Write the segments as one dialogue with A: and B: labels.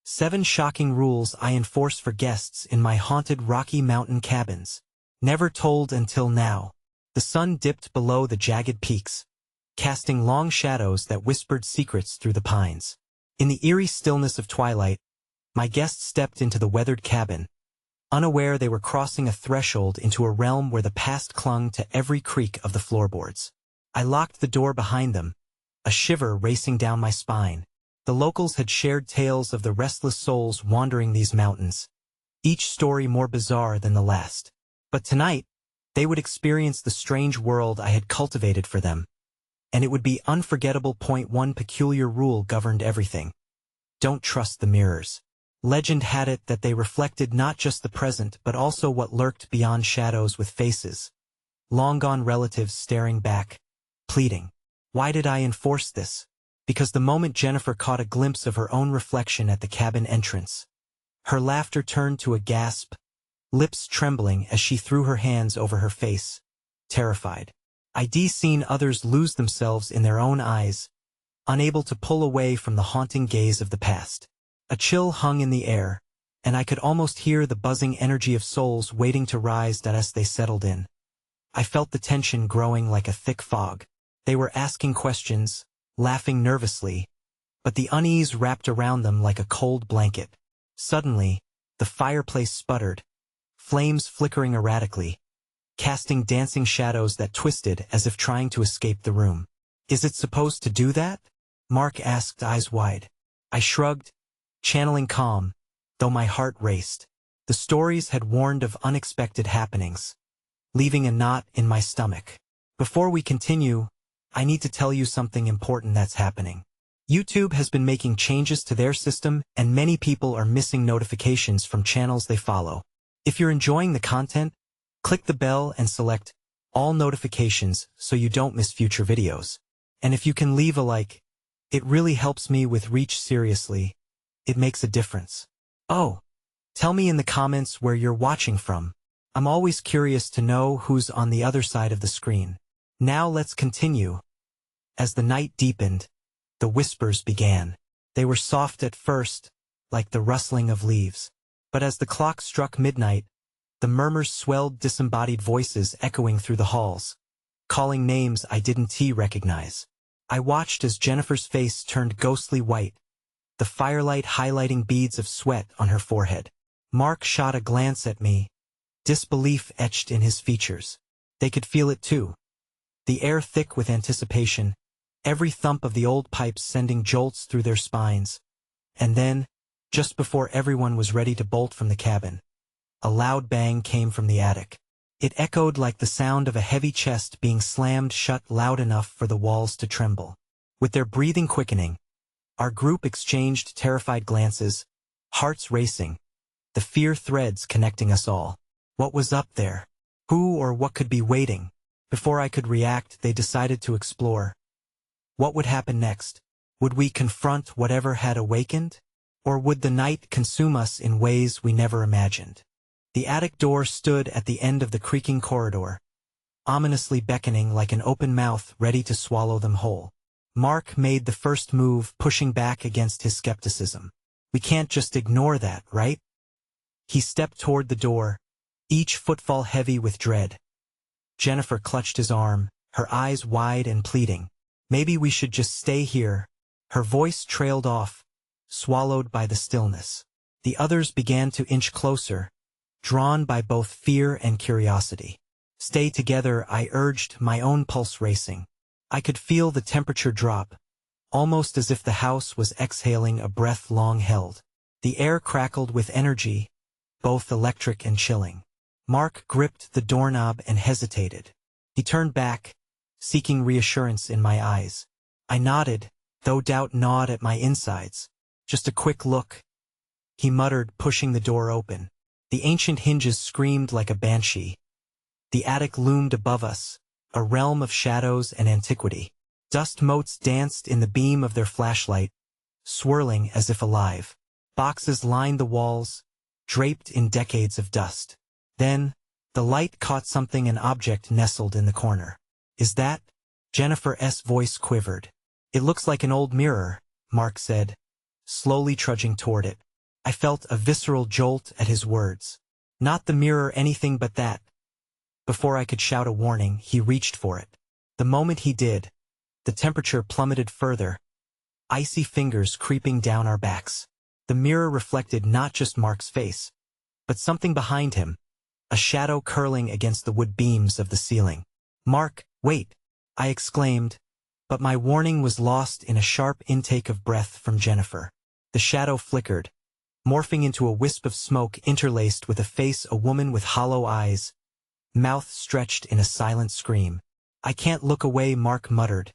A: 7 shocking rules I enforce for guests in my haunted Rocky Mountain cabins. Never told until now. The sun dipped below the jagged peaks, casting long shadows that whispered secrets through the pines. In the eerie stillness of twilight, my guests stepped into the weathered cabin, unaware they were crossing a threshold into a realm where the past clung to every creak of the floorboards. I locked the door behind them, a shiver racing down my spine. The locals had shared tales of the restless souls wandering these mountains, each story more bizarre than the last. But tonight, they would experience the strange world I had cultivated for them, and it would be unforgettable. One peculiar rule governed everything. Don't trust the mirrors. Legend had it that they reflected not just the present but also what lurked beyond shadows, with faces, long-gone relatives staring back, pleading. Why did I enforce this? Because the moment Jennifer caught a glimpse of her own reflection at the cabin entrance, her laughter turned to a gasp, lips trembling as she threw her hands over her face, terrified. I'd seen others lose themselves in their own eyes, unable to pull away from the haunting gaze of the past. A chill hung in the air, and I could almost hear the buzzing energy of souls waiting to rise as they settled in. I felt the tension growing like a thick fog. They were asking questions, laughing nervously, but the unease wrapped around them like a cold blanket. Suddenly, the fireplace sputtered, flames flickering erratically, casting dancing shadows that twisted as if trying to escape the room. Is it supposed to do that? Mark asked, eyes wide. I shrugged, channeling calm, though my heart raced. The stories had warned of unexpected happenings, leaving a knot in my stomach. Before we continue, I need to tell you something important that's happening. YouTube has been making changes to their system, and many people are missing notifications from channels they follow. If you're enjoying the content, click the bell and select all notifications so you don't miss future videos. And if you can leave a like, it really helps me with reach. Seriously, it makes a difference. Oh, tell me in the comments where you're watching from. I'm always curious to know who's on the other side of the screen. Now let's continue. As the night deepened, the whispers began. They were soft at first, like the rustling of leaves. But as the clock struck midnight, the murmurs swelled, disembodied voices echoing through the halls, calling names I didn't recognize. I watched as Jennifer's face turned ghostly white, the firelight highlighting beads of sweat on her forehead. Mark shot a glance at me, disbelief etched in his features. They could feel it too. The air thick with anticipation, every thump of the old pipes sending jolts through their spines. And then, just before everyone was ready to bolt from the cabin, a loud bang came from the attic. It echoed like the sound of a heavy chest being slammed shut, loud enough for the walls to tremble. With their breathing quickening, our group exchanged terrified glances, hearts racing, the fear threads connecting us all. What was up there? Who or what could be waiting? Before I could react, they decided to explore. What would happen next? Would we confront whatever had awakened? Or would the night consume us in ways we never imagined? The attic door stood at the end of the creaking corridor, ominously beckoning like an open mouth ready to swallow them whole. Mark made the first move, pushing back against his skepticism. We can't just ignore that, right? He stepped toward the door, each footfall heavy with dread. Jennifer clutched his arm, her eyes wide and pleading. Maybe we should just stay here. Her voice trailed off, swallowed by the stillness. The others began to inch closer, drawn by both fear and curiosity. Stay together, I urged, my own pulse racing. I could feel the temperature drop, almost as if the house was exhaling a breath long held. The air crackled with energy, both electric and chilling. Mark gripped the doorknob and hesitated. He turned back, seeking reassurance in my eyes. I nodded, though doubt gnawed at my insides. Just a quick look, he muttered, pushing the door open. The ancient hinges screamed like a banshee. The attic loomed above us, a realm of shadows and antiquity. Dust motes danced in the beam of their flashlight, swirling as if alive. Boxes lined the walls, draped in decades of dust. Then, the light caught something, an object nestled in the corner. Is that? Jennifer's voice quivered. It looks like an old mirror, Mark said, slowly trudging toward it. I felt a visceral jolt at his words. Not the mirror, anything but that. Before I could shout a warning, he reached for it. The moment he did, the temperature plummeted further, icy fingers creeping down our backs. The mirror reflected not just Mark's face, but something behind him, a shadow curling against the wood beams of the ceiling. "Mark, wait!" I exclaimed, but my warning was lost in a sharp intake of breath from Jennifer. The shadow flickered, morphing into a wisp of smoke interlaced with a face, a woman with hollow eyes, mouth stretched in a silent scream. "I can't look away," Mark muttered,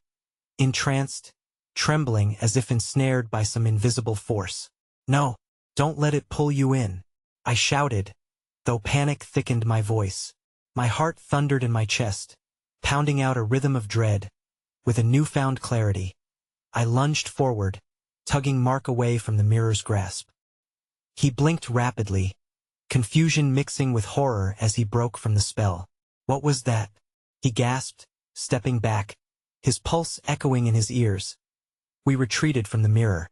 A: entranced, trembling as if ensnared by some invisible force. "No, don't let it pull you in," I shouted, though panic thickened my voice. My heart thundered in my chest, pounding out a rhythm of dread. With a newfound clarity, I lunged forward, tugging Mark away from the mirror's grasp. He blinked rapidly, confusion mixing with horror as he broke from the spell. "What was that?" he gasped, stepping back, his pulse echoing in his ears. We retreated from the mirror,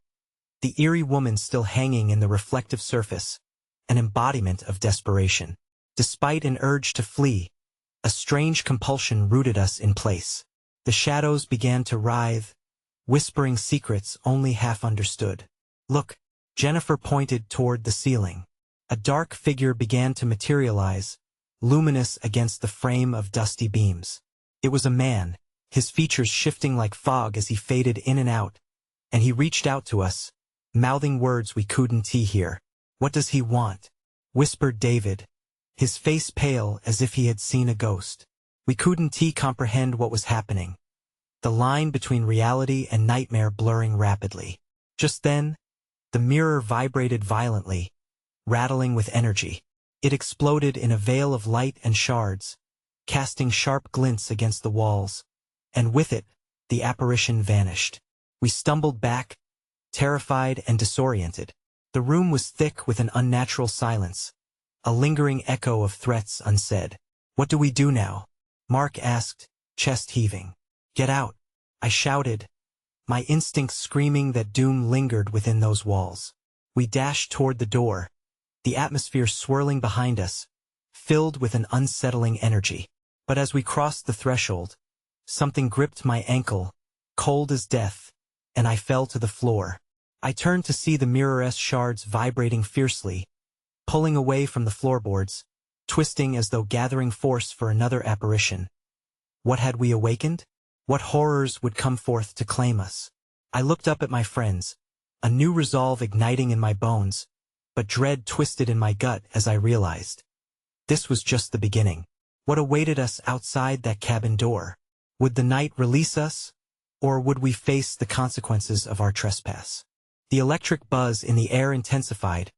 A: the eerie woman still hanging in the reflective surface, an embodiment of desperation. Despite an urge to flee, a strange compulsion rooted us in place. The shadows began to writhe, whispering secrets only half understood. "Look," Jennifer pointed toward the ceiling. A dark figure began to materialize, luminous against the frame of dusty beams. It was a man, his features shifting like fog as he faded in and out, and he reached out to us, mouthing words we couldn't hear. "What does he want?" whispered David, his face pale as if he had seen a ghost. We couldn't comprehend what was happening, the line between reality and nightmare blurring rapidly. Just then, the mirror vibrated violently, rattling with energy. It exploded in a veil of light and shards, casting sharp glints against the walls, and with it, the apparition vanished. We stumbled back, terrified and disoriented. The room was thick with an unnatural silence, a lingering echo of threats unsaid. "What do we do now?" Mark asked, chest heaving. "Get out," I shouted, my instincts screaming that doom lingered within those walls. We dashed toward the door, the atmosphere swirling behind us, filled with an unsettling energy. But as we crossed the threshold, something gripped my ankle, cold as death, and I fell to the floor. I turned to see the mirror's shards vibrating fiercely, pulling away from the floorboards, twisting as though gathering force for another apparition. What had we awakened? What horrors would come forth to claim us? I looked up at my friends, a new resolve igniting in my bones, but dread twisted in my gut as I realized. This was just the beginning. What awaited us outside that cabin door? Would the night release us, or would we face the consequences of our trespass? The electric buzz in the air intensified,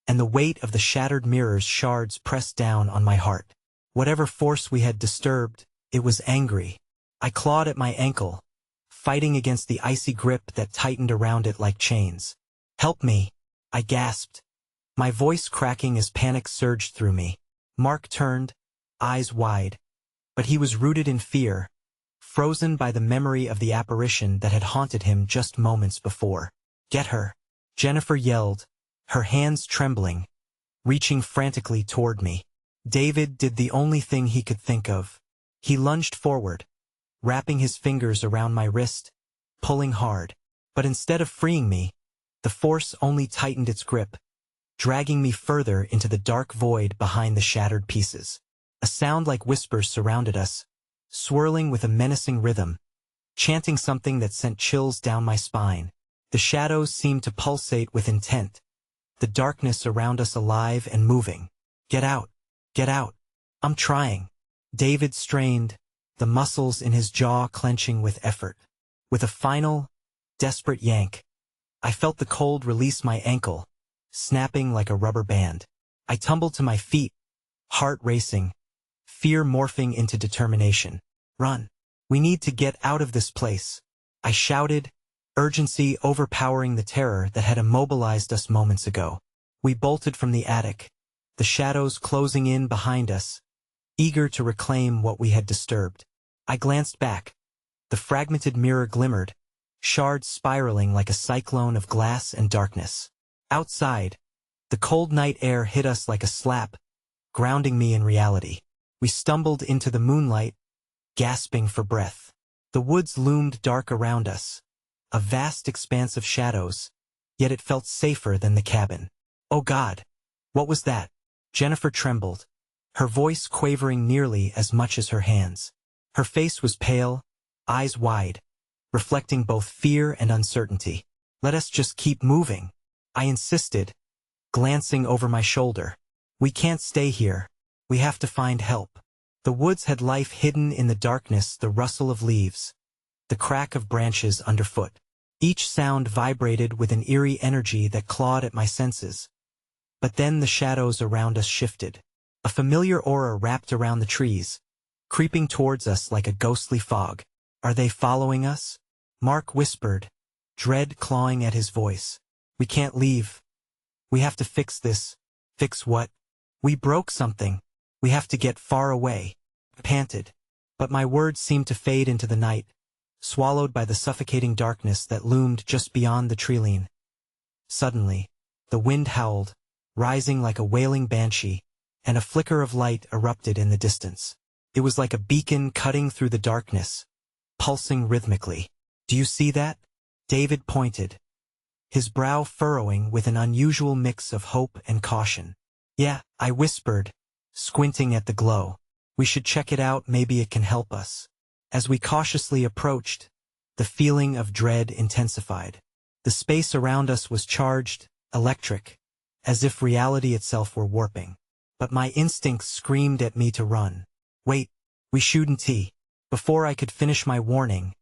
A: and the weight of the shattered mirror's shards pressed down on my heart. Whatever force we had disturbed, it was angry. I clawed at my ankle, fighting against the icy grip that tightened around it like chains. "Help me," I gasped, my voice cracking as panic surged through me. Mark turned, eyes wide, but he was rooted in fear, frozen by the memory of the apparition that had haunted him just moments before. "Get her," Jennifer yelled, her hands trembling, reaching frantically toward me. David did the only thing he could think of. He lunged forward, wrapping his fingers around my wrist, pulling hard. But instead of freeing me, the force only tightened its grip, dragging me further into the dark void behind the shattered pieces. A sound like whispers surrounded us, swirling with a menacing rhythm, chanting something that sent chills down my spine. The shadows seemed to pulsate with intent, the darkness around us alive and moving. Get out, I'm trying." David strained, the muscles in his jaw clenching with effort. With a final, desperate yank, I felt the cold release my ankle, snapping like a rubber band. I tumbled to my feet, heart racing, fear morphing into determination. "Run. We need to get out of this place," I shouted, urgency overpowering the terror that had immobilized us moments ago. We bolted from the attic, the shadows closing in behind us, eager to reclaim what we had disturbed. I glanced back. The fragmented mirror glimmered, shards spiraling like a cyclone of glass and darkness. Outside, The cold night air hit us like a slap, grounding me in reality. We stumbled into the moonlight, gasping for breath. The woods loomed dark around us, a vast expanse of shadows, yet it felt safer than the cabin. Oh God! What was that? Jennifer trembled, her voice quavering nearly as much as her hands. Her face was pale, eyes wide, reflecting both fear and uncertainty. Let us just keep moving, I insisted, glancing over my shoulder. We can't stay here. We have to find help. The woods had life hidden in the darkness, the rustle of leaves, the crack of branches underfoot. Each sound vibrated with an eerie energy that clawed at my senses. But then the shadows around us shifted. A familiar aura wrapped around the trees, creeping towards us like a ghostly fog. Are they following us? Mark whispered, dread clawing at his voice. We can't leave. We have to fix this. Fix what? We broke something. We have to get far away. I panted. But my words seemed to fade into the night, swallowed by the suffocating darkness that loomed just beyond the treeline. Suddenly, the wind howled, rising like a wailing banshee, and a flicker of light erupted in the distance. It was like a beacon cutting through the darkness, pulsing rhythmically. Do you see that? David pointed, his brow furrowing with an unusual mix of hope and caution. Yeah, I whispered, squinting at the glow. We should check it out, maybe it can help us. As we cautiously approached, the feeling of dread intensified. The space around us was charged, electric, as if reality itself were warping. But my instincts screamed at me to run. Wait, we shouldn't. Before I could finish my warning,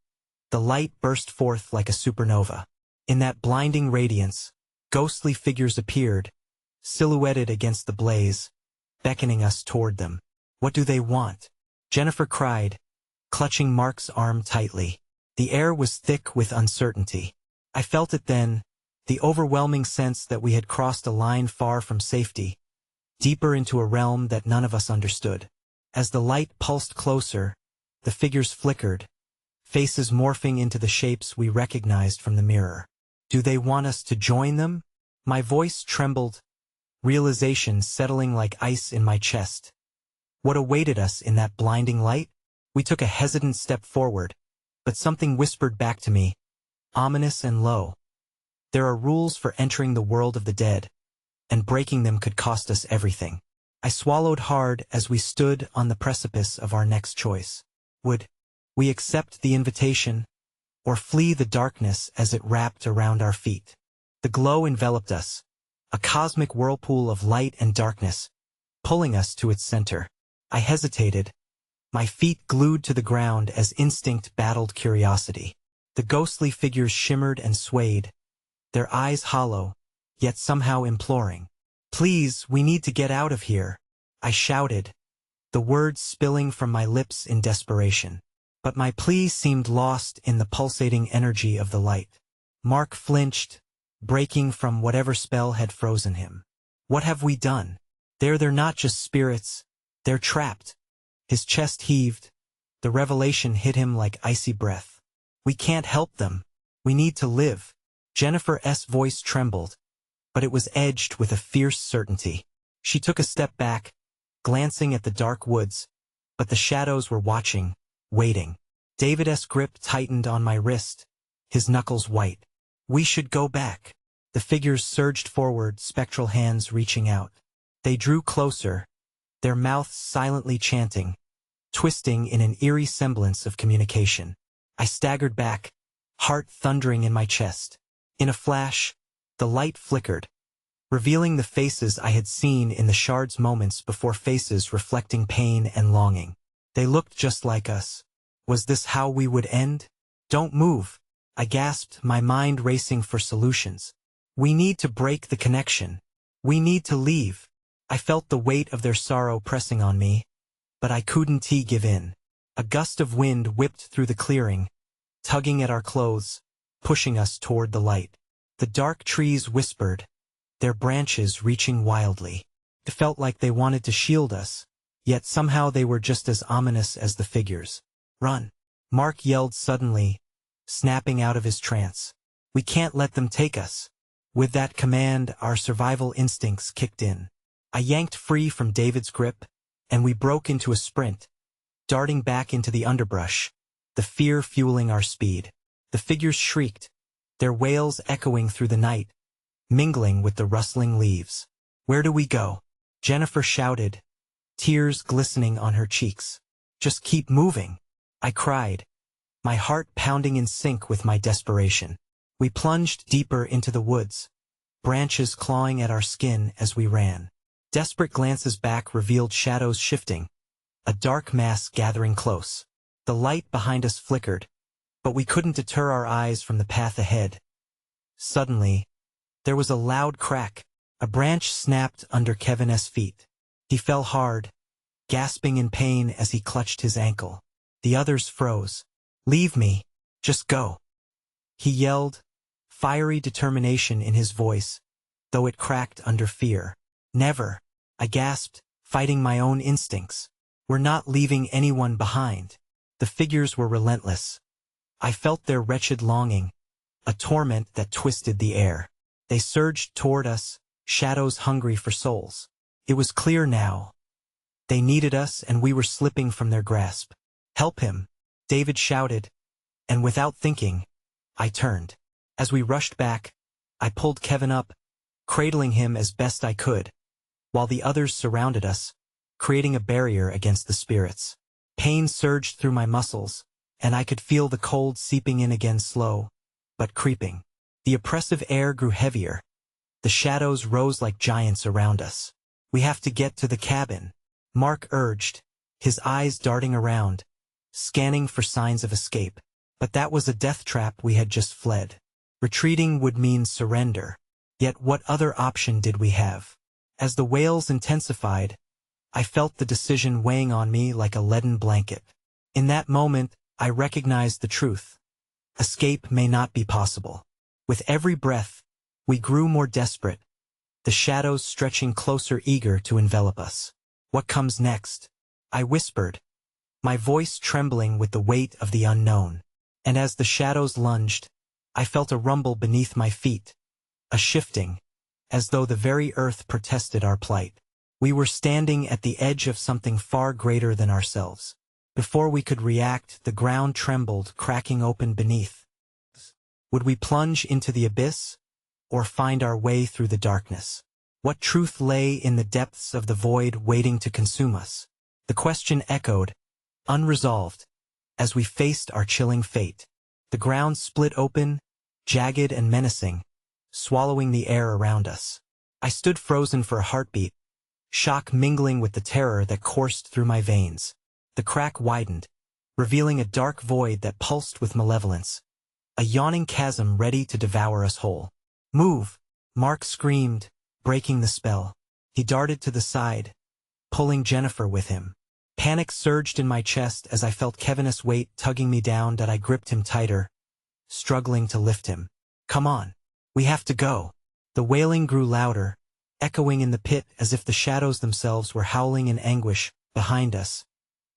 A: the light burst forth like a supernova. In that blinding radiance, ghostly figures appeared, silhouetted against the blaze, beckoning us toward them. What do they want? Jennifer cried, clutching Mark's arm tightly. The air was thick with uncertainty. I felt it then, the overwhelming sense that we had crossed a line far from safety, deeper into a realm that none of us understood. As the light pulsed closer, the figures flickered, faces morphing into the shapes we recognized from the mirror. Do they want us to join them? My voice trembled, realization settling like ice in my chest. What awaited us in that blinding light? We took a hesitant step forward, but something whispered back to me, ominous and low. There are rules for entering the world of the dead, and breaking them could cost us everything. I swallowed hard as we stood on the precipice of our next choice. Would we accept the invitation, or flee the darkness as it wrapped around our feet? The glow enveloped us, a cosmic whirlpool of light and darkness, pulling us to its center. I hesitated, my feet glued to the ground as instinct battled curiosity. The ghostly figures shimmered and swayed, their eyes hollow, yet somehow imploring. Please, we need to get out of here, I shouted, the words spilling from my lips in desperation. But my plea seemed lost in the pulsating energy of the light. Mark flinched, breaking from whatever spell had frozen him. What have we done? They're not just spirits, they're trapped. His chest heaved, the revelation hit him like icy breath. We can't help them. We need to live. Jennifer's voice trembled, but it was edged with a fierce certainty. She took a step back, glancing at the dark woods, but the shadows were watching, waiting. David's grip tightened on my wrist, his knuckles white. We should go back. The figures surged forward, spectral hands reaching out. They drew closer, their mouths silently chanting, twisting in an eerie semblance of communication. I staggered back, heart thundering in my chest. In a flash, the light flickered, revealing the faces I had seen in the shards moments before, faces reflecting pain and longing. They looked just like us. Was this how we would end? Don't move, I gasped, my mind racing for solutions. We need to break the connection. We need to leave. I felt the weight of their sorrow pressing on me, but I couldn't give in. A gust of wind whipped through the clearing, tugging at our clothes, pushing us toward the light. The dark trees whispered, their branches reaching wildly. It felt like they wanted to shield us, yet somehow they were just as ominous as the figures. Run! Mark yelled suddenly, snapping out of his trance. We can't let them take us. With that command, our survival instincts kicked in. I yanked free from David's grip, and we broke into a sprint, darting back into the underbrush, the fear fueling our speed. The figures shrieked, their wails echoing through the night, mingling with the rustling leaves. "Where do we go?" Jennifer shouted, tears glistening on her cheeks. "Just keep moving," I cried, my heart pounding in sync with my desperation. We plunged deeper into the woods, branches clawing at our skin as we ran. Desperate glances back revealed shadows shifting, a dark mass gathering close. The light behind us flickered, but we couldn't deter our eyes from the path ahead. Suddenly, there was a loud crack. A branch snapped under Kevin's feet. He fell hard, gasping in pain as he clutched his ankle. The others froze. "Leave me. Just go," he yelled, fiery determination in his voice, though it cracked under fear. "Never," I gasped, fighting my own instincts. "We're not leaving anyone behind." The figures were relentless. I felt their wretched longing, a torment that twisted the air. They surged toward us, shadows hungry for souls. It was clear now. They needed us, and we were slipping from their grasp. "Help him," David shouted, and without thinking, I turned. As we rushed back, I pulled Kevin up, cradling him as best I could, while the others surrounded us, creating a barrier against the spirits. Pain surged through my muscles, and I could feel the cold seeping in again, slow, but creeping. The oppressive air grew heavier. The shadows rose like giants around us. "We have to get to the cabin," Mark urged, his eyes darting around, scanning for signs of escape. But that was a death trap we had just fled. Retreating would mean surrender. Yet what other option did we have? As the wails intensified, I felt the decision weighing on me like a leaden blanket. In that moment, I recognized the truth. Escape may not be possible. With every breath, we grew more desperate, the shadows stretching closer, eager to envelop us. "What comes next?" I whispered, my voice trembling with the weight of the unknown. And as the shadows lunged, I felt a rumble beneath my feet, a shifting, as though the very earth protested our plight. We were standing at the edge of something far greater than ourselves. Before we could react, the ground trembled, cracking open beneath. Would we plunge into the abyss, or find our way through the darkness? What truth lay in the depths of the void waiting to consume us? The question echoed, unresolved, as we faced our chilling fate. The ground split open, jagged and menacing, swallowing the air around us. I stood frozen for a heartbeat, shock mingling with the terror that coursed through my veins. The crack widened, revealing a dark void that pulsed with malevolence, a yawning chasm ready to devour us whole. "Move!" Mark screamed, breaking the spell. He darted to the side, pulling Jennifer with him. Panic surged in my chest as I felt Kevin's weight tugging me down, that I gripped him tighter, struggling to lift him. "Come on. We have to go." The wailing grew louder, echoing in the pit as if the shadows themselves were howling in anguish behind us.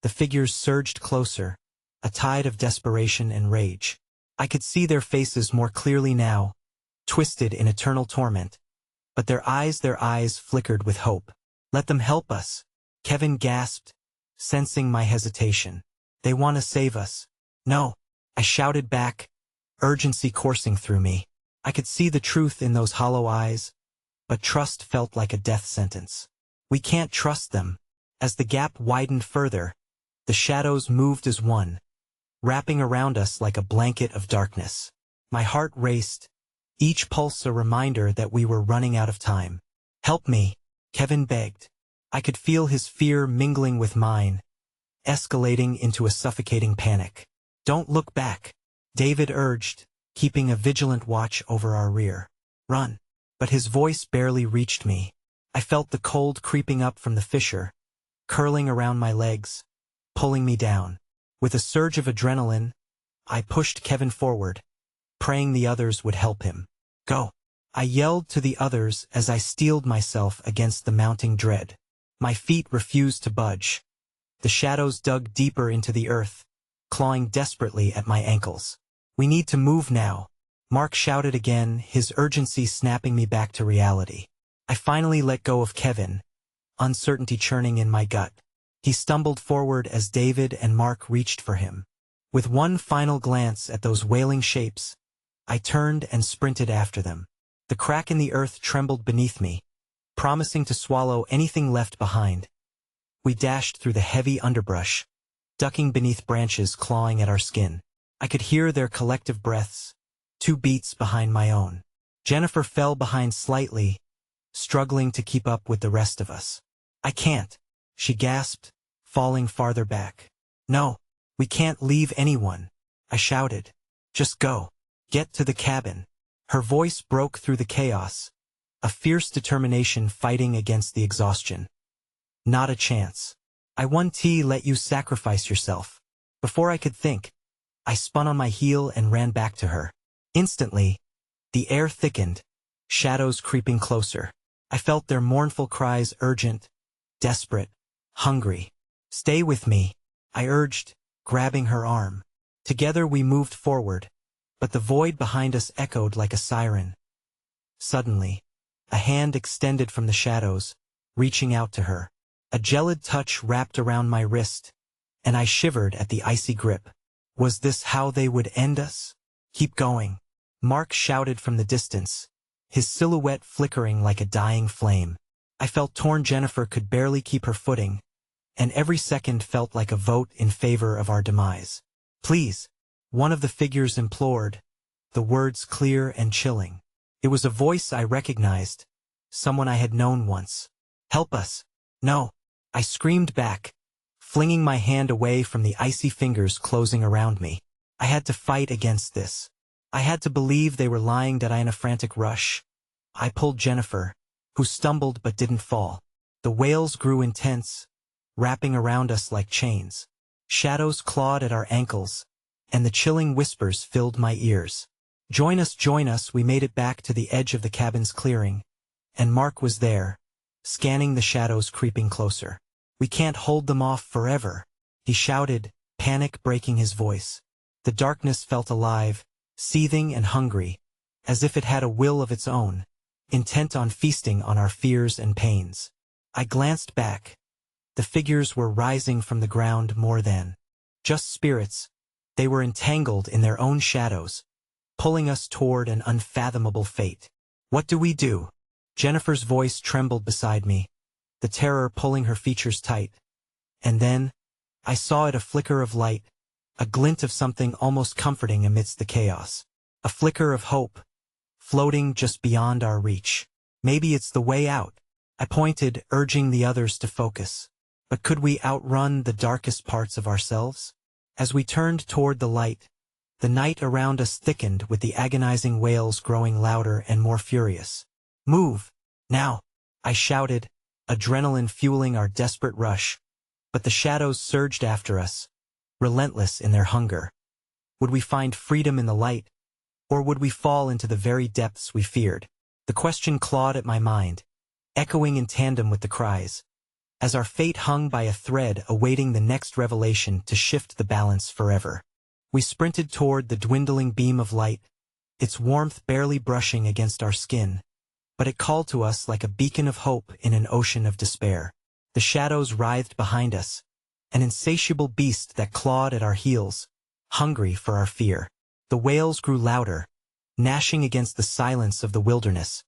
A: The figures surged closer, a tide of desperation and rage. I could see their faces more clearly now, twisted in eternal torment. But their eyes flickered with hope. "Let them help us," Kevin gasped, sensing my hesitation. "They want to save us." "No," I shouted back, urgency coursing through me. I could see the truth in those hollow eyes, but trust felt like a death sentence. "We can't trust them." As the gap widened further, the shadows moved as one, wrapping around us like a blanket of darkness. My heart raced, each pulse a reminder that we were running out of time. "Help me," Kevin begged. I could feel his fear mingling with mine, escalating into a suffocating panic. "Don't look back," David urged, keeping a vigilant watch over our rear. "Run." But his voice barely reached me. I felt the cold creeping up from the fissure, curling around my legs, pulling me down. With a surge of adrenaline, I pushed Kevin forward, praying the others would help him. "Go," I yelled to the others as I steeled myself against the mounting dread. My feet refused to budge. The shadows dug deeper into the earth, clawing desperately at my ankles. "We need to move now," Mark shouted again, his urgency snapping me back to reality. I finally let go of Kevin, uncertainty churning in my gut. He stumbled forward as David and Mark reached for him. With one final glance at those wailing shapes, I turned and sprinted after them. The crack in the earth trembled beneath me, promising to swallow anything left behind. We dashed through the heavy underbrush, ducking beneath branches clawing at our skin. I could hear their collective breaths, 2 beats behind my own. Jennifer fell behind slightly, struggling to keep up with the rest of us. "I can't," she gasped, falling farther back. "No, we can't leave anyone," I shouted. "Just go. Get to the cabin." Her voice broke through the chaos, a fierce determination fighting against the exhaustion. "Not a chance. I won't let you sacrifice yourself." Before I could think, I spun on my heel and ran back to her. Instantly, the air thickened, shadows creeping closer. I felt their mournful cries, urgent, desperate, hungry. "Stay with me," I urged, grabbing her arm. Together we moved forward, but the void behind us echoed like a siren. Suddenly, a hand extended from the shadows, reaching out to her. A gelid touch wrapped around my wrist, and I shivered at the icy grip. Was this how they would end us? "Keep going," Mark shouted from the distance, his silhouette flickering like a dying flame. I felt torn. Jennifer could barely keep her footing, and every second felt like a vote in favor of our demise. "Please," one of the figures implored, the words clear and chilling. It was a voice I recognized, someone I had known once. "Help us." "No," I screamed back, flinging my hand away from the icy fingers closing around me. I had to fight against this. I had to believe they were lying. That I in a frantic rush, I pulled Jennifer, who stumbled but didn't fall. The wails grew intense, wrapping around us like chains. Shadows clawed at our ankles, and the chilling whispers filled my ears. Join us, we made it back to the edge of the cabin's clearing, and Mark was there, scanning the shadows creeping closer. "We can't hold them off forever," he shouted, panic breaking his voice. The darkness felt alive, seething and hungry, as if it had a will of its own, intent on feasting on our fears and pains. I glanced back. The figures were rising from the ground more than just spirits. They were entangled in their own shadows, pulling us toward an unfathomable fate. "What do we do?" Jennifer's voice trembled beside me, the terror pulling her features tight. And then, I saw it, a flicker of light, a glint of something almost comforting amidst the chaos. A flicker of hope, floating just beyond our reach. "Maybe it's the way out," I pointed, urging the others to focus. But could we outrun the darkest parts of ourselves? As we turned toward the light, the night around us thickened with the agonizing wails growing louder and more furious. "Move, now," I shouted, adrenaline fueling our desperate rush. But the shadows surged after us, relentless in their hunger. Would we find freedom in the light, or would we fall into the very depths we feared? The question clawed at my mind, echoing in tandem with the cries, as our fate hung by a thread awaiting the next revelation to shift the balance forever. We sprinted toward the dwindling beam of light, its warmth barely brushing against our skin, but it called to us like a beacon of hope in an ocean of despair. The shadows writhed behind us, an insatiable beast that clawed at our heels, hungry for our fear. The wails grew louder, gnashing against the silence of the wilderness,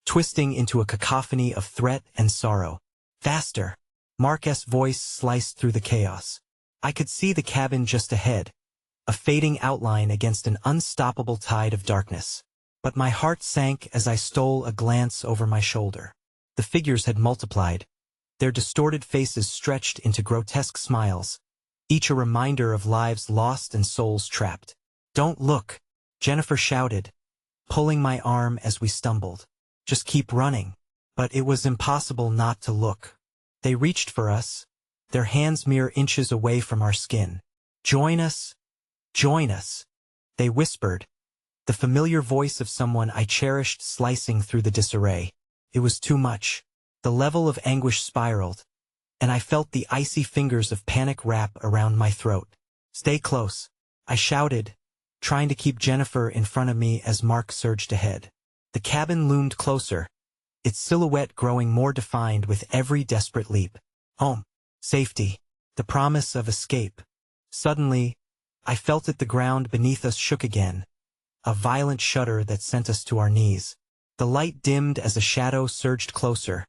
A: twisting into a cacophony of threat and sorrow. "Faster!" Mark's voice sliced through the chaos. I could see the cabin just ahead, a fading outline against an unstoppable tide of darkness. But my heart sank as I stole a glance over my shoulder. The figures had multiplied, their distorted faces stretched into grotesque smiles, each a reminder of lives lost and souls trapped. "Don't look," Jennifer shouted, pulling my arm as we stumbled. "Just keep running." But it was impossible not to look. They reached for us, their hands mere inches away from our skin. Join us, they whispered, the familiar voice of someone I cherished slicing through the disarray. It was too much. The level of anguish spiraled, and I felt the icy fingers of panic wrap around my throat. "Stay close," I shouted, trying to keep Jennifer in front of me as Mark surged ahead. The cabin loomed closer, its silhouette growing more defined with every desperate leap. Home. Safety. The promise of escape. Suddenly, I felt it. The ground beneath us shook again, a violent shudder that sent us to our knees. The light dimmed as a shadow surged closer,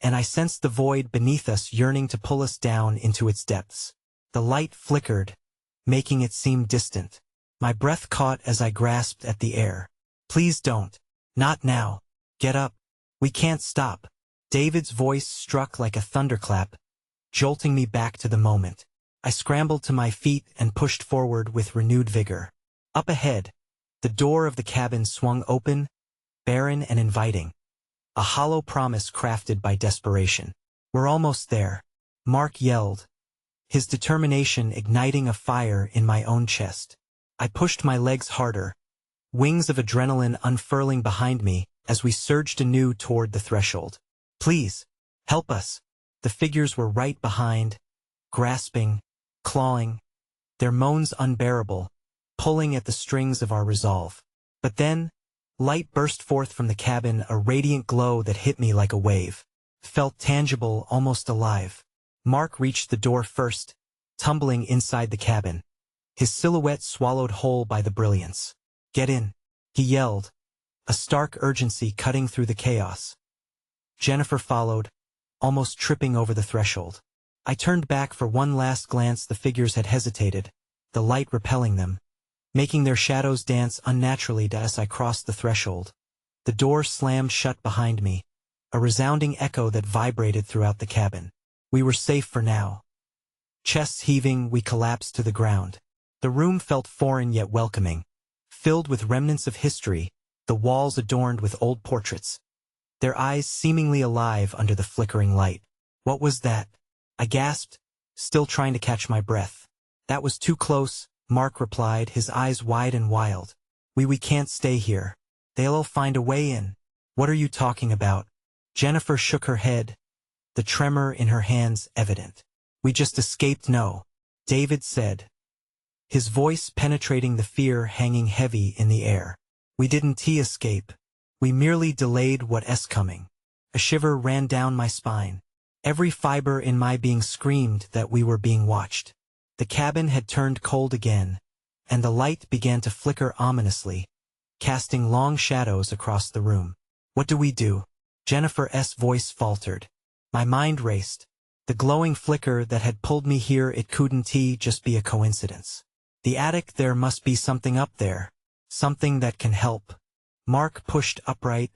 A: and I sensed the void beneath us yearning to pull us down into its depths. The light flickered, making it seem distant. My breath caught as I grasped at the air. Please don't. Not now. Get up. We can't stop. David's voice struck like a thunderclap, jolting me back to the moment. I scrambled to my feet and pushed forward with renewed vigor. Up ahead, the door of the cabin swung open, barren and inviting. A hollow promise crafted by desperation. We're almost there, Mark yelled, his determination igniting a fire in my own chest. I pushed my legs harder, wings of adrenaline unfurling behind me as we surged anew toward the threshold. Please, help us. The figures were right behind, grasping, clawing, their moans unbearable, pulling at the strings of our resolve. But then, light burst forth from the cabin, a radiant glow that hit me like a wave. Felt tangible, almost alive. Mark reached the door first, tumbling inside the cabin, his silhouette swallowed whole by the brilliance. Get in, he yelled, a stark urgency cutting through the chaos. Jennifer followed, almost tripping over the threshold. I turned back for one last glance. The figures had hesitated, the light repelling them, making their shadows dance unnaturally as I crossed the threshold. The door slammed shut behind me, a resounding echo that vibrated throughout the cabin. We were safe for now. Chests heaving, we collapsed to the ground. The room felt foreign yet welcoming, filled with remnants of history, the walls adorned with old portraits, their eyes seemingly alive under the flickering light. What was that? I gasped, still trying to catch my breath. That was too close, Mark replied, his eyes wide and wild. We can't stay here. They'll all find a way in. What are you talking about? Jennifer shook her head, the tremor in her hands evident. We just escaped. No, David said, his voice penetrating the fear hanging heavy in the air. We didn't escape. We merely delayed what's coming. A shiver ran down my spine. Every fiber in my being screamed that we were being watched. The cabin had turned cold again, and the light began to flicker ominously, casting long shadows across the room. What do we do? Jennifer's voice faltered. My mind raced. The glowing flicker that had pulled me here, it couldn't just be a coincidence. The attic, there must be something up there. Something that can help. Mark pushed upright,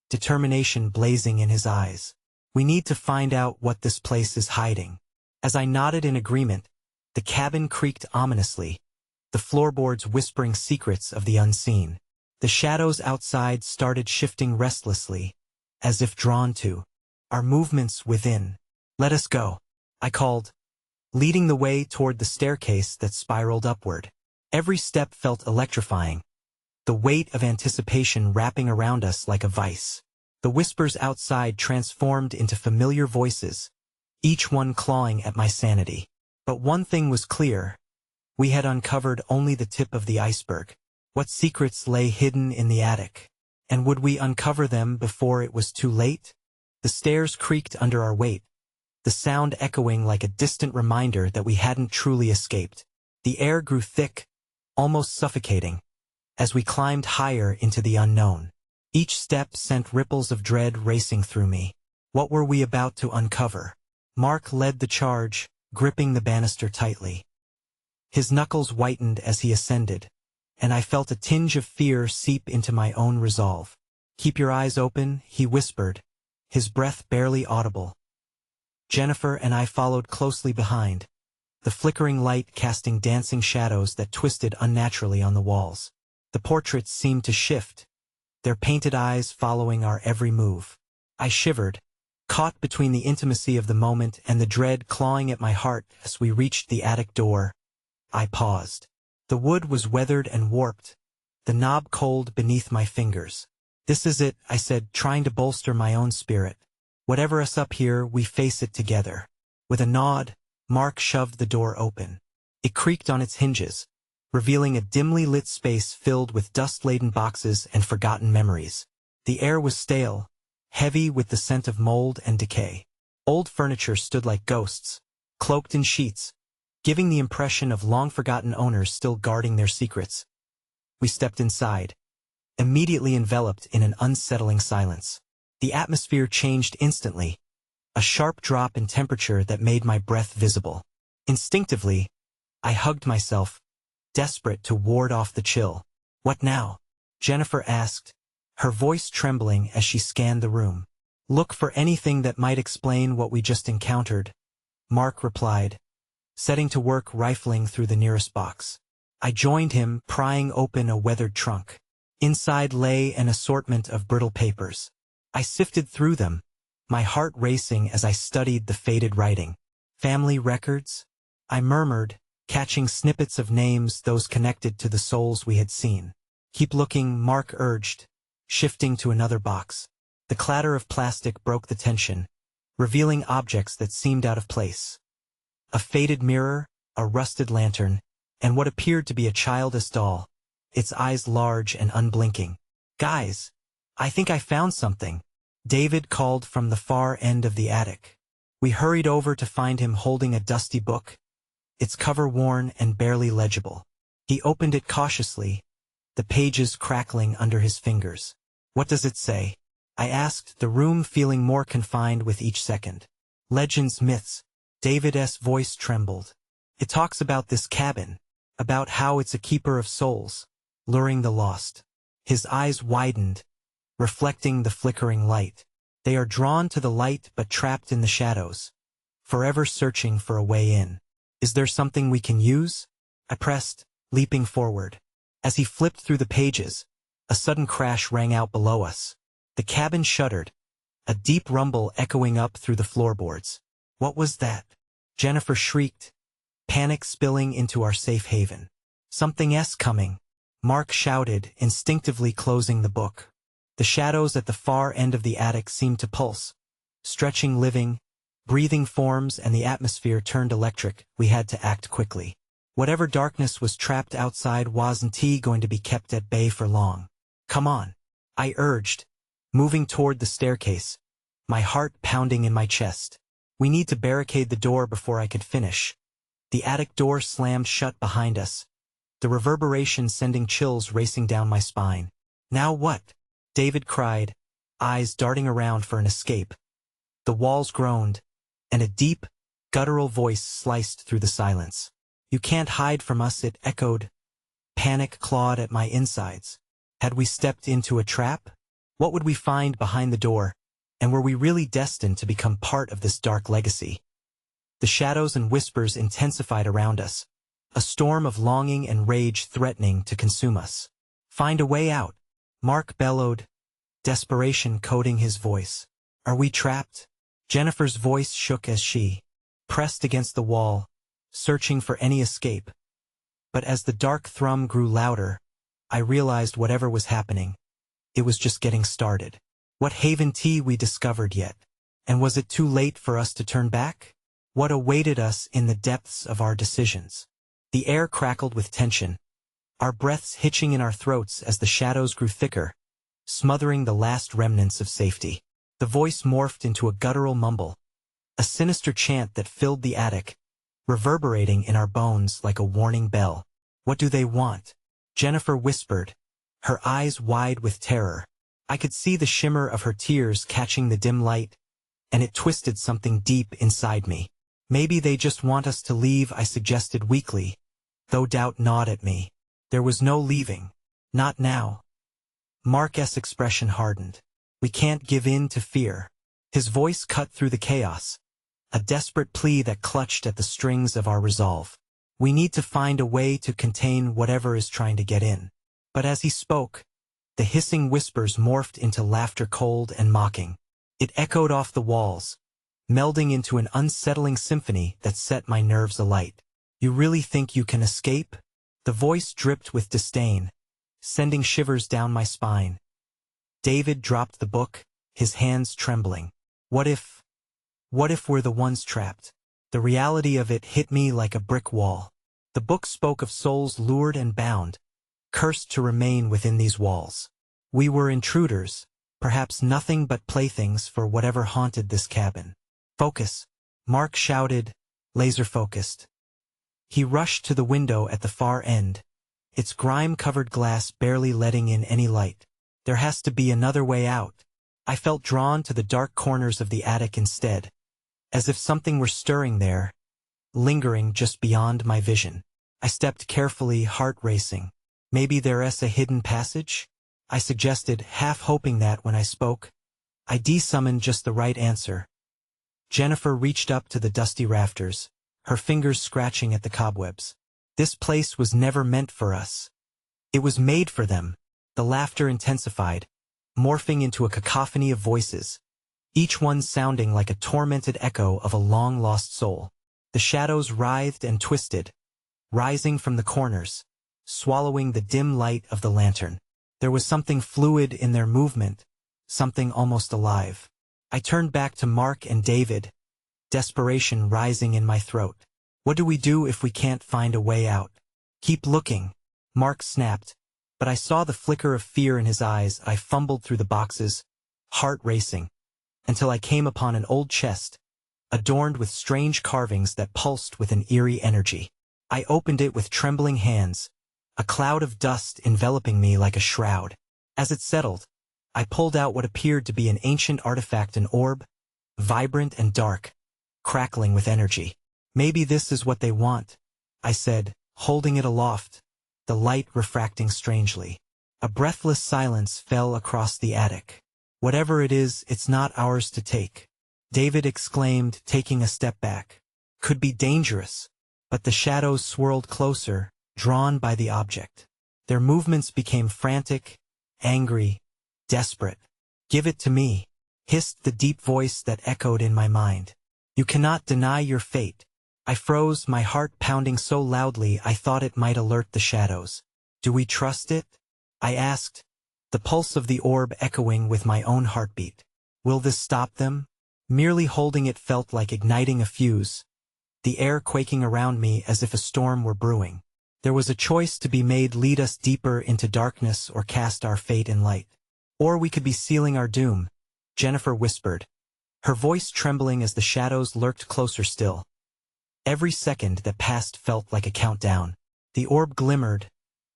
A: determination blazing in his eyes. We need to find out what this place is hiding. As I nodded in agreement, the cabin creaked ominously, the floorboards whispering secrets of the unseen. The shadows outside started shifting restlessly, as if drawn to our movements within. Let us go, I called, leading the way toward the staircase that spiraled upward. Every step felt electrifying, the weight of anticipation wrapping around us like a vice. The whispers outside transformed into familiar voices, each one clawing at my sanity. But one thing was clear. We had uncovered only the tip of the iceberg. What secrets lay hidden in the attic? And would we uncover them before it was too late? The stairs creaked under our weight, the sound echoing like a distant reminder that we hadn't truly escaped. The air grew thick, almost suffocating, as we climbed higher into the unknown. Each step sent ripples of dread racing through me. What were we about to uncover? Mark led the charge, gripping the banister tightly. His knuckles whitened as he ascended, and I felt a tinge of fear seep into my own resolve. Keep your eyes open, he whispered, his breath barely audible. Jennifer and I followed closely behind, the flickering light casting dancing shadows that twisted unnaturally on the walls. The portraits seemed to shift, their painted eyes following our every move. I shivered, caught between the intimacy of the moment and the dread clawing at my heart. As we reached the attic door, I paused. The wood was weathered and warped, the knob cold beneath my fingers. This is it, I said, trying to bolster my own spirit. Whatever's up here, we face it together. With a nod, Mark shoved the door open. It creaked on its hinges, revealing a dimly lit space filled with dust-laden boxes and forgotten memories. The air was stale, heavy with the scent of mold and decay. Old furniture stood like ghosts, cloaked in sheets, giving the impression of long-forgotten owners still guarding their secrets. We stepped inside, immediately enveloped in an unsettling silence. The atmosphere changed instantly, a sharp drop in temperature that made my breath visible. Instinctively, I hugged myself, desperate to ward off the chill. "What now?" Jennifer asked, her voice trembling as she scanned the room. "Look for anything that might explain what we just encountered," Mark replied, setting to work rifling through the nearest box. I joined him, prying open a weathered trunk. Inside lay an assortment of brittle papers. I sifted through them, my heart racing as I studied the faded writing. "Family records?" I murmured, catching snippets of names, those connected to the souls we had seen. "Keep looking," Mark urged, shifting to another box. The clatter of plastic broke the tension, revealing objects that seemed out of place. A faded mirror, a rusted lantern, and what appeared to be a childish doll, its eyes large and unblinking. "Guys, I think I found something," David called from the far end of the attic. We hurried over to find him holding a dusty book, its cover worn and barely legible. He opened it cautiously, the pages crackling under his fingers. "What does it say?" I asked, the room feeling more confined with each second. "Legends, myths." David's voice trembled. "It talks about this cabin, about how it's a keeper of souls, luring the lost." His eyes widened, reflecting the flickering light. "They are drawn to the light but trapped in the shadows, forever searching for a way in. Is there something we can use?" I pressed, leaping forward. As he flipped through the pages, a sudden crash rang out below us. The cabin shuddered, a deep rumble echoing up through the floorboards. "What was that?" Jennifer shrieked, panic spilling into our safe haven. "Something's coming," Mark shouted, instinctively closing the book. The shadows at the far end of the attic seemed to pulse, stretching living, breathing forms, and the atmosphere turned electric. We had to act quickly. Whatever darkness was trapped outside wasn't going to be kept at bay for long. "Come on," I urged, moving toward the staircase, my heart pounding in my chest. "We need to barricade the door." Before I could finish, the attic door slammed shut behind us, the reverberation sending chills racing down my spine. "Now what?" David cried, eyes darting around for an escape. The walls groaned, and a deep, guttural voice sliced through the silence. "You can't hide from us," it echoed. Panic clawed at my insides. Had we stepped into a trap? What would we find behind the door? And were we really destined to become part of this dark legacy? The shadows and whispers intensified around us, a storm of longing and rage threatening to consume us. "Find a way out," Mark bellowed, desperation coating his voice. "Are we trapped?" Jennifer's voice shook as she pressed against the wall, searching for any escape. But as the dark thrum grew louder, I realized whatever was happening, it was just getting started. What haven we discovered yet? And was it too late for us to turn back? What awaited us in the depths of our decisions? The air crackled with tension, our breaths hitching in our throats as the shadows grew thicker, smothering the last remnants of safety. The voice morphed into a guttural mumble, a sinister chant that filled the attic, reverberating in our bones like a warning bell. "What do they want?" Jennifer whispered, her eyes wide with terror. I could see the shimmer of her tears catching the dim light, and it twisted something deep inside me. "Maybe they just want us to leave," I suggested weakly, though doubt gnawed at me. There was no leaving. Not now. Mark's expression hardened. "We can't give in to fear." His voice cut through the chaos, a desperate plea that clutched at the strings of our resolve. "We need to find a way to contain whatever is trying to get in." But as he spoke, the hissing whispers morphed into laughter, cold and mocking. It echoed off the walls, melding into an unsettling symphony that set my nerves alight. "You really think you can escape?" The voice dripped with disdain, sending shivers down my spine. David dropped the book, his hands trembling. What if we're the ones trapped?" The reality of it hit me like a brick wall. The book spoke of souls lured and bound, cursed to remain within these walls. We were intruders, perhaps nothing but playthings for whatever haunted this cabin. Focus, Mark shouted, laser-focused. He rushed to the window at the far end, its grime-covered glass barely letting in any light. There has to be another way out. I felt drawn to the dark corners of the attic instead, as if something were stirring there, lingering just beyond my vision. I stepped carefully, heart racing. Maybe there's a hidden passage? I suggested, half hoping that when I spoke, I de-summoned just the right answer. Jennifer reached up to the dusty rafters, her fingers scratching at the cobwebs. This place was never meant for us. It was made for them. The laughter intensified, morphing into a cacophony of voices, each one sounding like a tormented echo of a long-lost soul. The shadows writhed and twisted, rising from the corners, swallowing the dim light of the lantern. There was something fluid in their movement, something almost alive. I turned back to Mark and David, desperation rising in my throat. What do we do if we can't find a way out? Keep looking, Mark snapped, but I saw the flicker of fear in his eyes. I fumbled through the boxes, heart racing, until I came upon an old chest, adorned with strange carvings that pulsed with an eerie energy. I opened it with trembling hands, a cloud of dust enveloping me like a shroud. As it settled, I pulled out what appeared to be an ancient artifact, an orb, vibrant and dark, crackling with energy. Maybe this is what they want, I said, holding it aloft, the light refracting strangely. A breathless silence fell across the attic. Whatever it is, it's not ours to take, David exclaimed, taking a step back. Could be dangerous. But the shadows swirled closer, drawn by the object. Their movements became frantic, angry, desperate. Give it to me, hissed the deep voice that echoed in my mind. You cannot deny your fate. I froze, my heart pounding so loudly I thought it might alert the shadows. Do we trust it? I asked, the pulse of the orb echoing with my own heartbeat. Will this stop them? Merely holding it felt like igniting a fuse, the air quaking around me as if a storm were brewing. There was a choice to be made: lead us deeper into darkness or cast our fate in light. Or we could be sealing our doom, Jennifer whispered, her voice trembling as the shadows lurked closer still. Every second that passed felt like a countdown. The orb glimmered,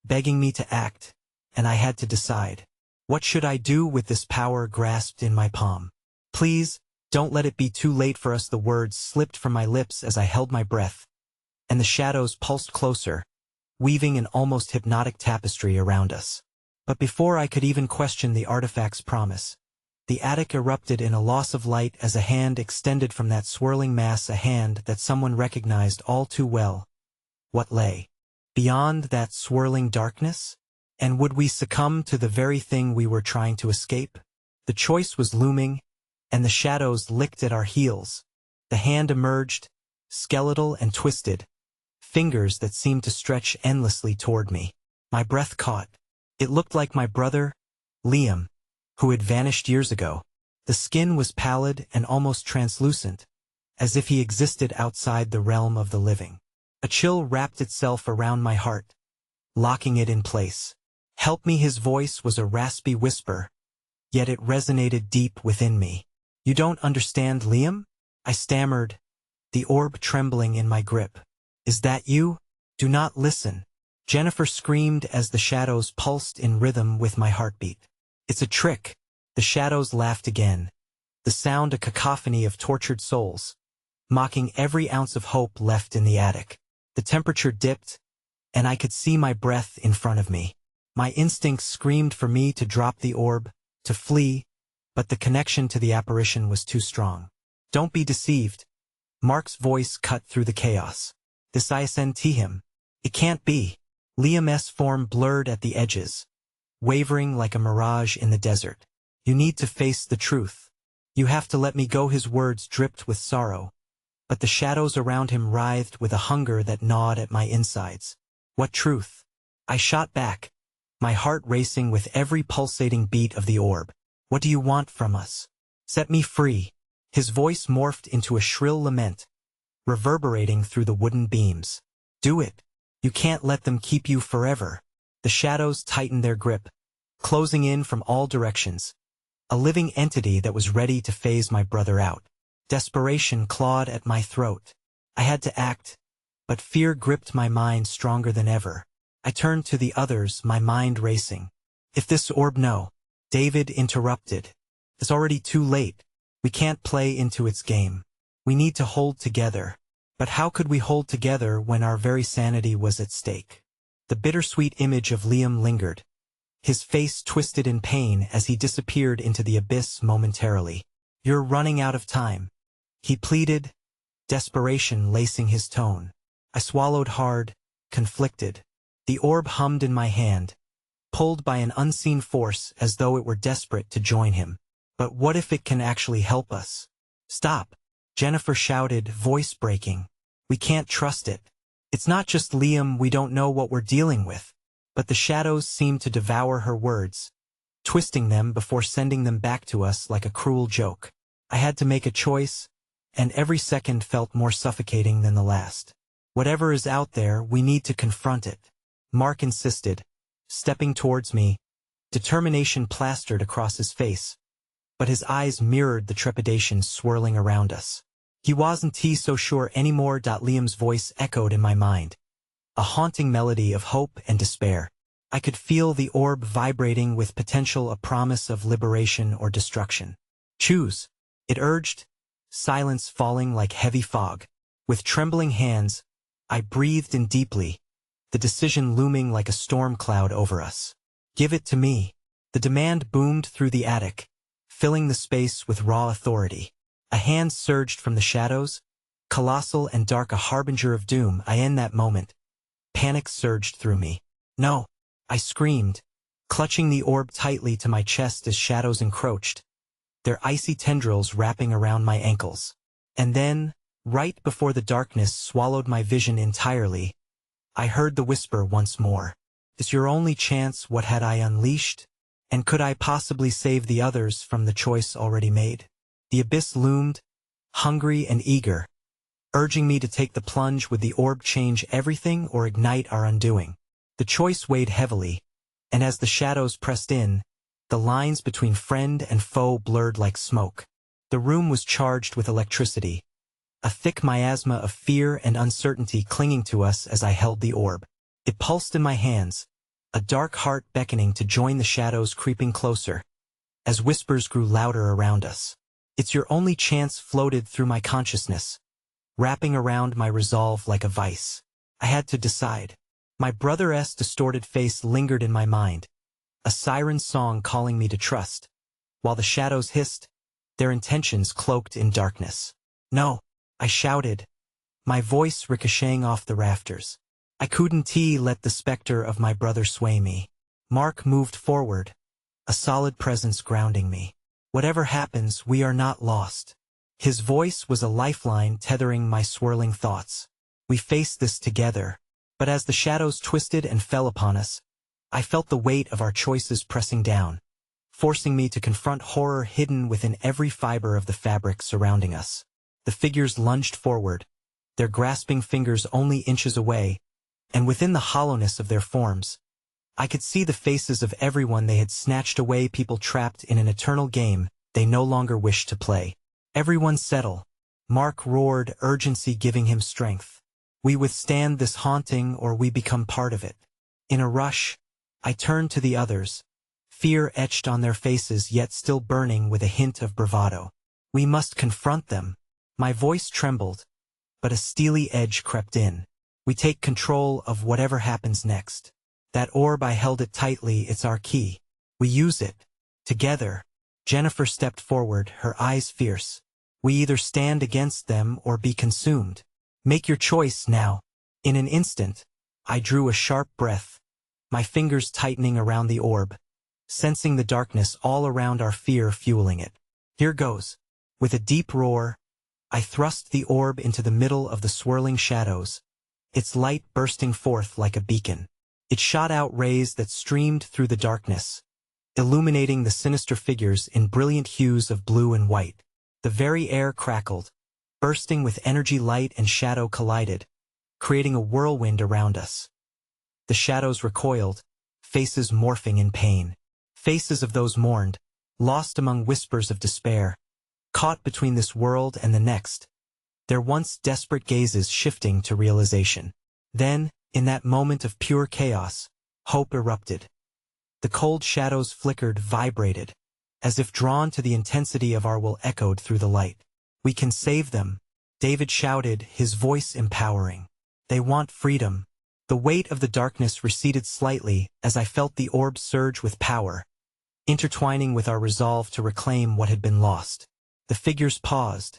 A: begging me to act, and I had to decide. What should I do with this power grasped in my palm? Please, don't let it be too late for us. The words slipped from my lips as I held my breath, and the shadows pulsed closer, weaving an almost hypnotic tapestry around us. But before I could even question the artifact's promise, the attic erupted in a loss of light as a hand extended from that swirling mass, a hand that someone recognized all too well. What lay beyond that swirling darkness? And would we succumb to the very thing we were trying to escape? The choice was looming, and the shadows licked at our heels. The hand emerged, skeletal and twisted, fingers that seemed to stretch endlessly toward me. My breath caught. It looked like my brother, Liam, who had vanished years ago. The skin was pallid and almost translucent, as if he existed outside the realm of the living. A chill wrapped itself around my heart, locking it in place. Help me, his voice was a raspy whisper, yet it resonated deep within me. You don't understand, Liam? I stammered, the orb trembling in my grip. Is that you? Do not listen, Jennifer screamed as the shadows pulsed in rhythm with my heartbeat. It's a trick. The shadows laughed again, the sound a cacophony of tortured souls, mocking every ounce of hope left in the attic. The temperature dipped, and I could see my breath in front of me. My instincts screamed for me to drop the orb, to flee, but the connection to the apparition was too strong. Don't be deceived. Mark's voice cut through the chaos. This isn't him. It can't be. Liam's form blurred at the edges, wavering like a mirage in the desert. You need to face the truth. You have to let me go. His words dripped with sorrow, but the shadows around him writhed with a hunger that gnawed at my insides. What truth? I shot back, my heart racing with every pulsating beat of the orb. What do you want from us? Set me free. His voice morphed into a shrill lament, reverberating through the wooden beams. Do it. You can't let them keep you forever. The shadows tightened their grip, closing in from all directions. A living entity that was ready to phase my brother out. Desperation clawed at my throat. I had to act, but fear gripped my mind stronger than ever. I turned to the others, my mind racing. If this orb no, David interrupted. It's already too late. We can't play into its game. We need to hold together. But how could we hold together when our very sanity was at stake? The bittersweet image of Liam lingered. His face twisted in pain as he disappeared into the abyss momentarily. You're running out of time, he pleaded, desperation lacing his tone. I swallowed hard, conflicted. The orb hummed in my hand, pulled by an unseen force as though it were desperate to join him. But what if it can actually help us? Stop, Jennifer shouted, voice breaking. We can't trust it. It's not just Liam, we don't know what we're dealing with. But the shadows seemed to devour her words, twisting them before sending them back to us like a cruel joke. I had to make a choice, and every second felt more suffocating than the last. Whatever is out there, we need to confront it, Mark insisted, stepping towards me, determination plastered across his face. But his eyes mirrored the trepidation swirling around us. He wasn't so sure anymore. Liam's voice echoed in my mind, a haunting melody of hope and despair. I could feel the orb vibrating with potential, a promise of liberation or destruction. Choose, it urged, silence falling like heavy fog. With trembling hands, I breathed in deeply, the decision looming like a storm cloud over us. Give it to me. The demand boomed through the attic, filling the space with raw authority. A hand surged from the shadows, colossal and dark, a harbinger of doom. In that moment, panic surged through me. No, I screamed, clutching the orb tightly to my chest as shadows encroached, their icy tendrils wrapping around my ankles. And then, right before the darkness swallowed my vision entirely, I heard the whisper once more. Is your only chance? What had I unleashed? And could I possibly save the others from the choice already made? The abyss loomed, hungry and eager, urging me to take the plunge. Would the orb change everything or ignite our undoing? The choice weighed heavily, and as the shadows pressed in, the lines between friend and foe blurred like smoke. The room was charged with electricity, a thick miasma of fear and uncertainty clinging to us as I held the orb. It pulsed in my hands, a dark heart beckoning to join the shadows creeping closer, as whispers grew louder around us. It's your only chance floated through my consciousness, wrapping around my resolve like a vice. I had to decide. My brother's distorted face lingered in my mind, a siren song calling me to trust, while the shadows hissed, their intentions cloaked in darkness. No, I shouted, my voice ricocheting off the rafters. I couldn't let the specter of my brother sway me. Mark moved forward, a solid presence grounding me. Whatever happens, we are not lost. His voice was a lifeline tethering my swirling thoughts. We faced this together, but as the shadows twisted and fell upon us, I felt the weight of our choices pressing down, forcing me to confront horror hidden within every fiber of the fabric surrounding us. The figures lunged forward, their grasping fingers only inches away, and within the hollowness of their forms, I could see the faces of everyone they had snatched away, people trapped in an eternal game they no longer wished to play. Everyone settle, Mark roared, urgency giving him strength. We withstand this haunting or we become part of it. In a rush, I turned to the others, fear etched on their faces yet still burning with a hint of bravado. We must confront them. My voice trembled, but a steely edge crept in. We take control of whatever happens next. That orb, I held it tightly, it's our key. We use it. Together. Jennifer stepped forward, her eyes fierce. We either stand against them or be consumed. Make your choice now. In an instant, I drew a sharp breath, my fingers tightening around the orb, sensing the darkness all around, our fear fueling it. Here goes. With a deep roar, I thrust the orb into the middle of the swirling shadows, its light bursting forth like a beacon. It shot out rays that streamed through the darkness, illuminating the sinister figures in brilliant hues of blue and white. The very air crackled, bursting with energy. Light and shadow collided, creating a whirlwind around us. The shadows recoiled, faces morphing in pain. Faces of those mourned, lost among whispers of despair, caught between this world and the next, their once desperate gazes shifting to realization. Then, in that moment of pure chaos, hope erupted. The cold shadows flickered, vibrated, as if drawn to the intensity of our will echoed through the light. "We can save them," David shouted, his voice empowering. "They want freedom." The weight of the darkness receded slightly as I felt the orb surge with power, intertwining with our resolve to reclaim what had been lost. The figures paused,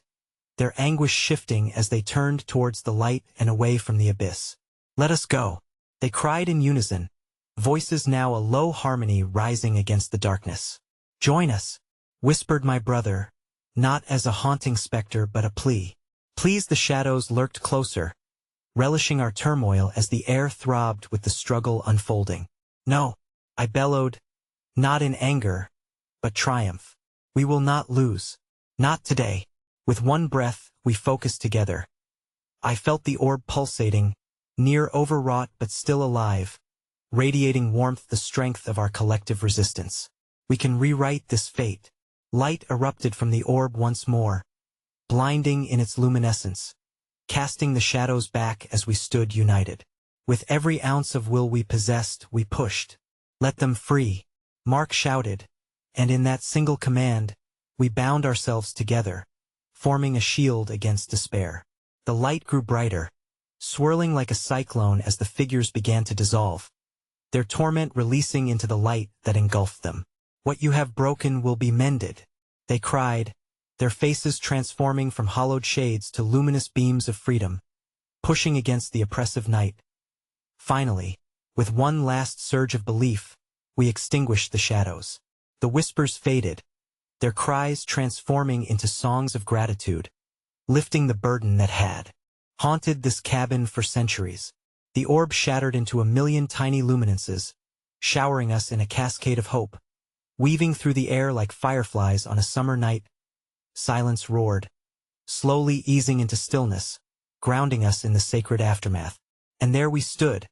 A: their anguish shifting as they turned towards the light and away from the abyss. "Let us go," they cried in unison, voices now a low harmony rising against the darkness. "Join us," whispered my brother, not as a haunting specter but a plea. Please. The shadows lurked closer, relishing our turmoil as the air throbbed with the struggle unfolding. "No," I bellowed, not in anger, but triumph. "We will not lose. Not today." With one breath, we focused together. I felt the orb pulsating, near overwrought but still alive, radiating warmth, the strength of our collective resistance. "We can rewrite this fate." Light erupted from the orb once more, blinding in its luminescence, casting the shadows back as we stood united. With every ounce of will we possessed, we pushed. "Let them free," Mark shouted, and in that single command, we bound ourselves together, forming a shield against despair. The light grew brighter, swirling like a cyclone as the figures began to dissolve, their torment releasing into the light that engulfed them. "What you have broken will be mended," they cried, their faces transforming from hollowed shades to luminous beams of freedom, pushing against the oppressive night. Finally, with one last surge of belief, we extinguished the shadows. The whispers faded, their cries transforming into songs of gratitude, lifting the burden that had haunted this cabin for centuries. The orb shattered into a million tiny luminances, showering us in a cascade of hope. Weaving through the air like fireflies on a summer night, silence roared, slowly easing into stillness, grounding us in the sacred aftermath. And there we stood,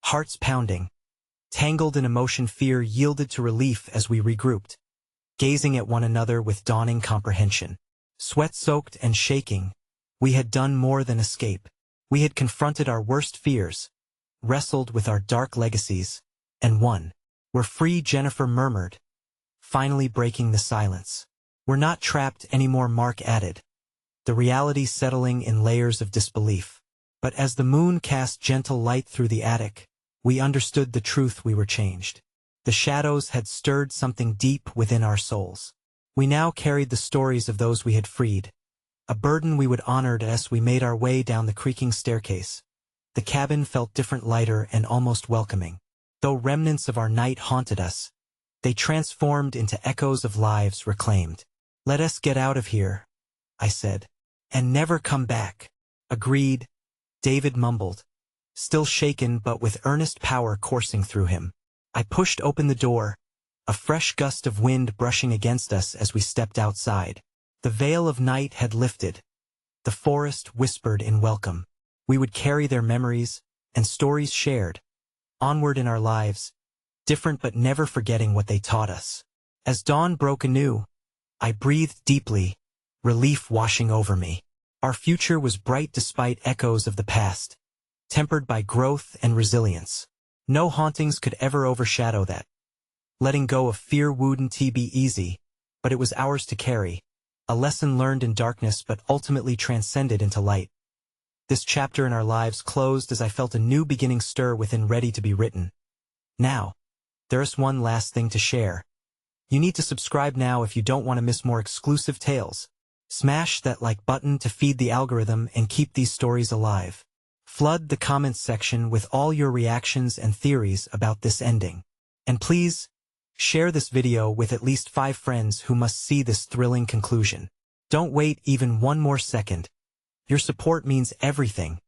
A: hearts pounding, tangled in emotion. Fear yielded to relief as we regrouped, gazing at one another with dawning comprehension. Sweat-soaked and shaking, we had done more than escape. We had confronted our worst fears, wrestled with our dark legacies, and won. "We're free," Jennifer murmured, finally breaking the silence. "We're not trapped anymore," Mark added, the reality settling in layers of disbelief. But as the moon cast gentle light through the attic, we understood the truth. We were changed. The shadows had stirred something deep within our souls. We now carried the stories of those we had freed, a burden we would honor as we made our way down the creaking staircase. The cabin felt different, lighter and almost welcoming. Though remnants of our night haunted us, they transformed into echoes of lives reclaimed. "Let us get out of here," I said. "And never come back." "Agreed," David mumbled, still shaken but with earnest power coursing through him. I pushed open the door, a fresh gust of wind brushing against us as we stepped outside. The veil of night had lifted. The forest whispered in welcome. We would carry their memories and stories shared, onward in our lives, different but never forgetting what they taught us. As dawn broke anew, I breathed deeply, relief washing over me. Our future was bright despite echoes of the past, tempered by growth and resilience. No hauntings could ever overshadow that. Letting go of fear wouldn't be easy, but it was ours to carry, a lesson learned in darkness but ultimately transcended into light. This chapter in our lives closed as I felt a new beginning stir within, ready to be written. Now, there's one last thing to share. You need to subscribe now if you don't want to miss more exclusive tales. Smash that like button to feed the algorithm and keep these stories alive. Flood the comments section with all your reactions and theories about this ending. And please, share this video with at least 5 friends who must see this thrilling conclusion. Don't wait even one more second. Your support means everything.